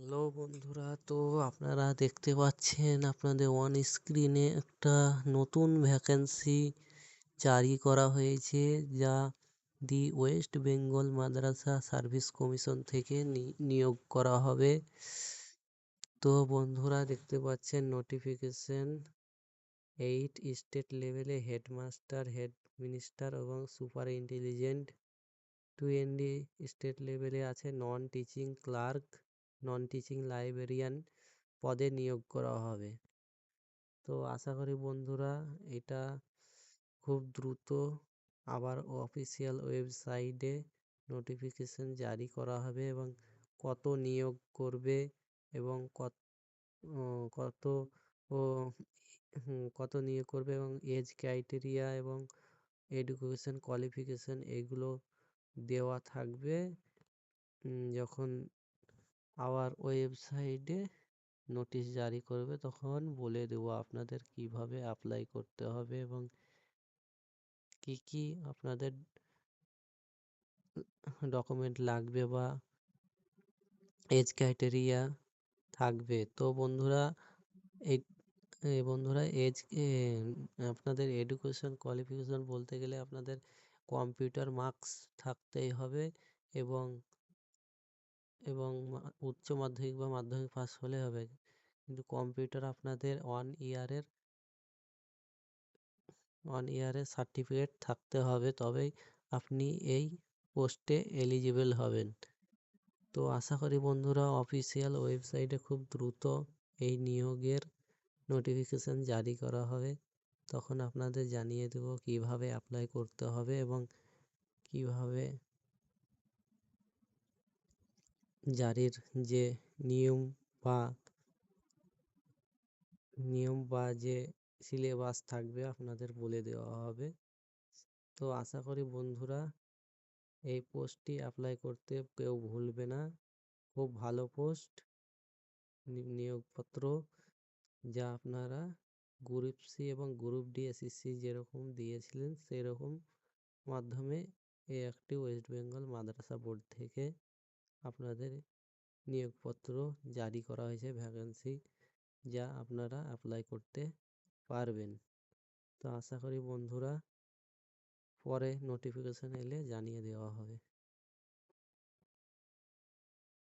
Hello বন্ধুরা, তো আপনারা দেখতে পাচ্ছেন আপনাদের অন স্ক্রিনে একটা নতুন ভ্যাকেন্সি জারি করা হয়েছে, যা দি ওয়েস্ট বেঙ্গল মাদ্রাসা সার্ভিস কমিশন থেকে নিয়োগ করা হবে। তো বন্ধুরা দেখতে পাচ্ছেন নোটিফিকেশন 8 স্টেট লেভেলে হেডমাস্টার, হেড মিনিস্টার এবং সুপার ইন্টেলিজেন্ট। 20 স্টেট লেভেলে আছে non teaching clerk, non teaching librarian পদে নিয়োগ করা হবে। তো আশা করি বন্ধুরা এটা খুব দ্রুত আবার অফিসিয়াল ওয়েবসাইটে নোটিফিকেশন জারি করা হবে, এবং কত নিয়োগ করবে এবং কত ও কত নিয়োগ করবে এবং এজ ক্রাইটেরিয়া এবং এডুকেশন কোয়ালিফিকেশন এগুলো দেওয়া থাকবে। যখন আবার ওয়েবসাইটে নোটিশ জারি করবে তখন বলে দেবো আপনাদের কিভাবে অ্যাপ্লাই করতে হবে এবং কি কি আপনাদের ডকুমেন্ট লাগবে বা এজ ক্রাইটেরিয়া থাকবে। তো বন্ধুরা এই এজ আপনাদের এডুকেশন কোয়ালিফিকেশন বলতে গেলে আপনাদের কম্পিউটার মার্কস থাকতেই হবে এবং উচ্চ মাধ্যমিক বা মাধ্যমিক পাস হলে হবে, কিন্তু কম্পিউটার আপনাদের 1 ইয়ারের সার্টিফিকেট থাকতে হবে, তবেই আপনি এই পোস্টে এলিজিবল হবেন। তো আশা করি বন্ধুরা অফিসিয়াল ওয়েবসাইটে খুব দ্রুত এই নিয়োগের নোটিফিকেশন জারি করা হবে, তখন আপনাদের জানিয়ে দেব কিভাবে অ্যাপ্লাই করতে হবে এবং কিভাবে জারির যে নিয়ম বা যে সিলেবাস থাকবে আপনাদের বলে দেওয়া হবে। তো আশা করি বন্ধুরা এই পোস্টটি অ্যাপ্লাই করতে কেউ ভুলবে না। খুব ভালো পোস্ট, নিয়োগপত্র, যা আপনারা গ্রুপ সি এবং গ্রুপ ডি এসএসসি যেরকম দিয়েছিলেন সেরকম মাধ্যমে এই একটি ওয়েস্ট বেঙ্গল মাদ্রাসা বোর্ড থেকে আপনাদের নিয়োগপত্র জারি করা হয়েছে, ভ্যাকেন্সি, যা আপনারা অ্যাপ্লাই করতে পারবেন। তো আশা করি বন্ধুরা পরে নোটিফিকেশন এলে জানিয়ে দেওয়া হবে।